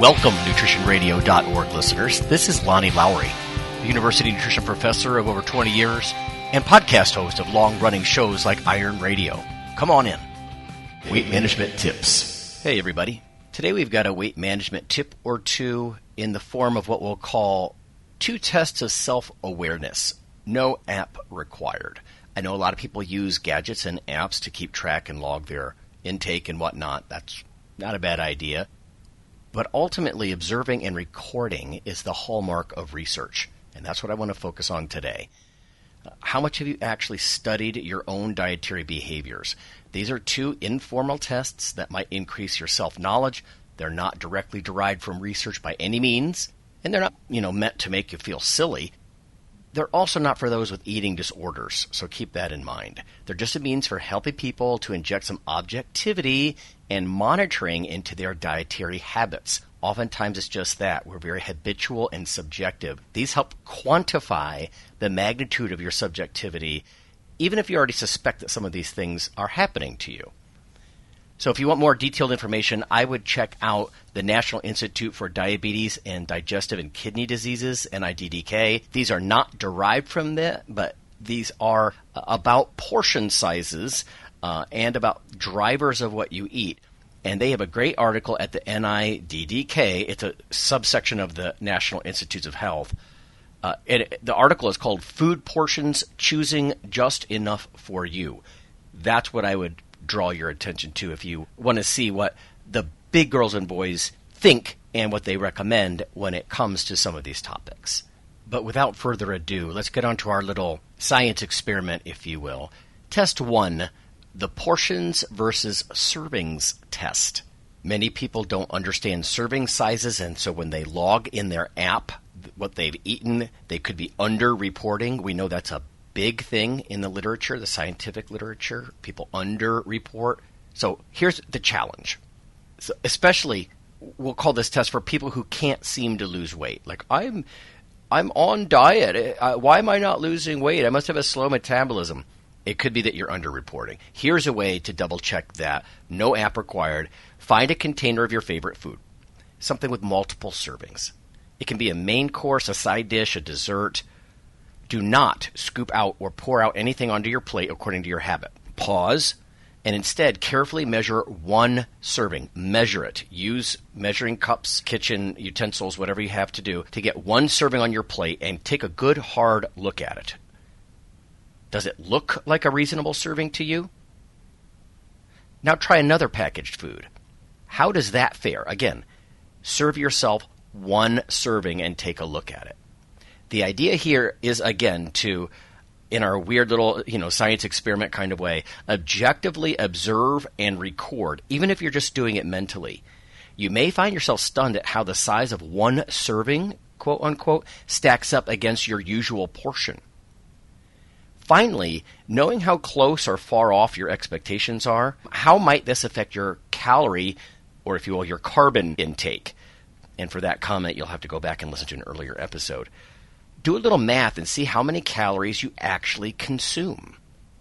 Welcome, nutritionradio.org listeners. This is Lonnie Lowry, a university nutrition professor of over 20 years and podcast host of long-running shows like Iron Radio. Come on in. Weight management tips. Hey, everybody. Today we've got a weight management tip or two in the form of what we'll call 2 tests of self-awareness. No app required. I know a lot of people use gadgets and apps to keep track and log their intake and whatnot. That's not a bad idea. But ultimately, observing and recording is the hallmark of research, and that's what I want to focus on today. How much have you actually studied your own dietary behaviors? These are 2 informal tests that might increase your self-knowledge. They're not directly derived from research by any means, and they're not, meant to make you feel silly. They're also not for those with eating disorders, so keep that in mind. They're just a means for healthy people to inject some objectivity and monitoring into their dietary habits. Oftentimes it's just that. We're very habitual and subjective. These help quantify the magnitude of your subjectivity, even if you already suspect that some of these things are happening to you. So if you want more detailed information, I would check out the National Institute for Diabetes and Digestive and Kidney Diseases, NIDDK. These are not derived from that, but these are about portion sizes and about drivers of what you eat. And they have a great article at the NIDDK. It's a subsection of the National Institutes of Health. The article is called Food Portions, Choosing Just Enough for You. That's what I would draw your attention to if you want to see what the big girls and boys think and what they recommend when it comes to some of these topics. But without further ado, let's get on to our little science experiment, if you will. Test 1, the portions versus servings test. Many people don't understand serving sizes, and so when they log in their app what they've eaten, they could be under-reporting. We know that's a big thing in the literature, the scientific literature. People under-report. So here's the challenge. So especially, we'll call this test for people who can't seem to lose weight. Like, I'm on diet. Why am I not losing weight? I must have a slow metabolism. It could be that you're under-reporting. Here's a way to double-check that. No app required. Find a container of your favorite food, something with multiple servings. It can be a main course, a side dish, a dessert. Do not scoop out or pour out anything onto your plate according to your habit. Pause, and instead carefully measure 1 serving. Measure it. Use measuring cups, kitchen utensils, whatever you have to do to get 1 serving on your plate and take a good hard look at it. Does it look like a reasonable serving to you? Now try another packaged food. How does that fare? Again, serve yourself 1 serving and take a look at it. The idea here is, again, to, in our weird little, science experiment kind of way, objectively observe and record, even if you're just doing it mentally. You may find yourself stunned at how the size of 1 serving, quote unquote, stacks up against your usual portion. Finally, knowing how close or far off your expectations are, how might this affect your calorie, or if you will, your carbon intake? And for that comment, you'll have to go back and listen to an earlier episode. Do a little math and see how many calories you actually consume.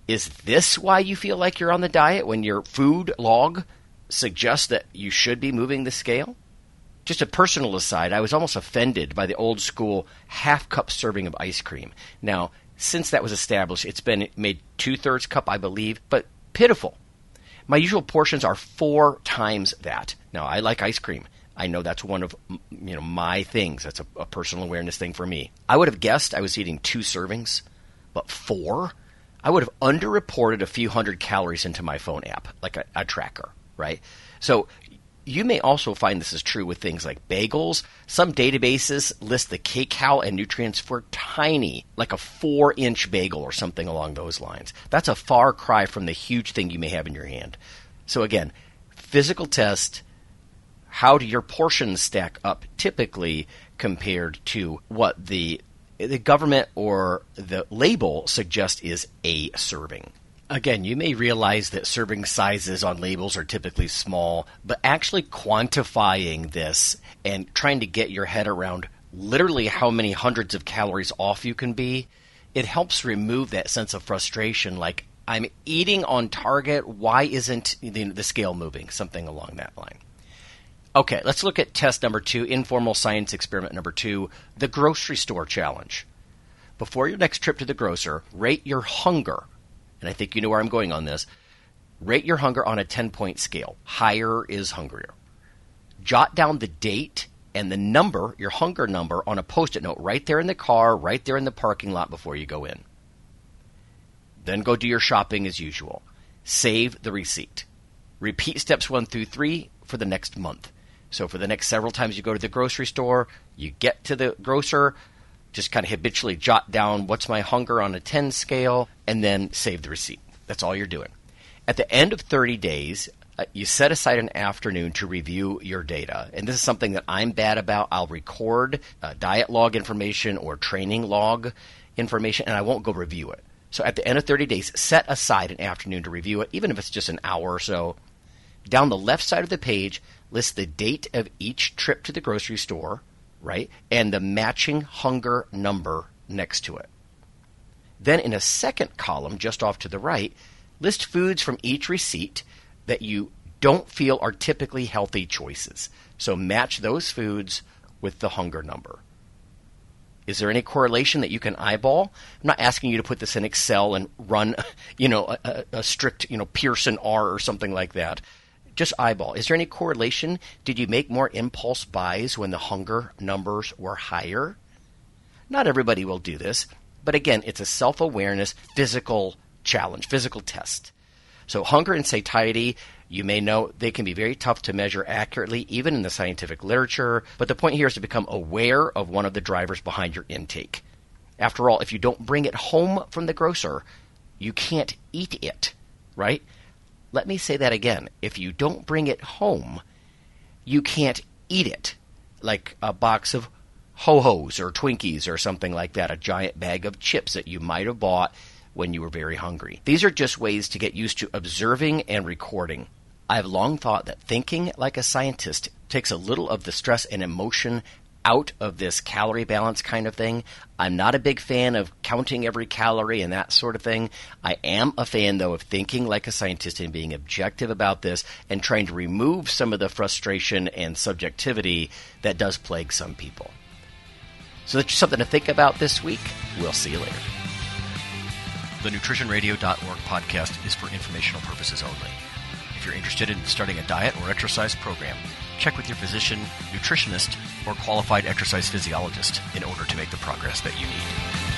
Is this why you feel like you're on the diet when your food log suggests that you should be moving the scale? Just a personal aside, I was almost offended by the old school half-cup serving of ice cream. Now, since that was established, it's been made 2/3 cup, I believe, but pitiful. My usual portions are 4 times that. Now, I like ice cream. I know that's one of my things. That's a personal awareness thing for me. I would have guessed I was eating 2 servings, but 4? I would have underreported a few hundred calories into my phone app, like a tracker, right? So you may also find this is true with things like bagels. Some databases list the kcal and nutrients for tiny, like a 4-inch bagel or something along those lines. That's a far cry from the huge thing you may have in your hand. So again, physical test. How do your portions stack up typically compared to what the government or the label suggests is a serving? Again, you may realize that serving sizes on labels are typically small, but actually quantifying this and trying to get your head around literally how many hundreds of calories off you can be, it helps remove that sense of frustration, like, I'm eating on target, why isn't the scale moving? Something along that line. Okay, let's look at test number 2, informal science experiment number 2, the grocery store challenge. Before your next trip to the grocer, rate your hunger. And I think you know where I'm going on this. Rate your hunger on a 10-point scale. Higher is hungrier. Jot down the date and the number, your hunger number, on a Post-it note right there in the car, right there in the parking lot before you go in. Then go do your shopping as usual. Save the receipt. Repeat steps 1 through 3 for the next month. So for the next several times you go to the grocery store, you get to the grocer, just kind of habitually jot down what's my hunger on a 10 scale, and then save the receipt. That's all you're doing. At the end of 30 days, you set aside an afternoon to review your data. And this is something that I'm bad about. I'll record diet log information or training log information, and I won't go review it. So at the end of 30 days, set aside an afternoon to review it, even if it's just an hour or so. Down the left side of the page, list the date of each trip to the grocery store, right, and the matching hunger number next to it. Then in a second column, just off to the right, list foods from each receipt that you don't feel are typically healthy choices. So match those foods with the hunger number. Is there any correlation that you can eyeball? I'm not asking you to put this in Excel and run, a strict, Pearson R or something like that. Just eyeball. Is there any correlation? Did you make more impulse buys when the hunger numbers were higher? Not everybody will do this, but again, it's a self-awareness physical challenge, physical test. So hunger and satiety, you may know they can be very tough to measure accurately, even in the scientific literature, but the point here is to become aware of one of the drivers behind your intake. After all, if you don't bring it home from the grocer, you can't eat it, right? Let me say that again. If you don't bring it home, you can't eat it, like a box of Ho-Hos or Twinkies or something like that, a giant bag of chips that you might have bought when you were very hungry. These are just ways to get used to observing and recording. I've long thought that thinking like a scientist takes a little of the stress and emotion out of this calorie balance kind of thing. I'm not a big fan of counting every calorie and that sort of thing. I am a fan, though, of thinking like a scientist and being objective about this and trying to remove some of the frustration and subjectivity that does plague some people. So that's just something to think about this week. We'll see you later. The nutritionradio.org podcast is for informational purposes only. If you're interested in starting a diet or exercise program, check with your physician, nutritionist, or qualified exercise physiologist in order to make the progress that you need.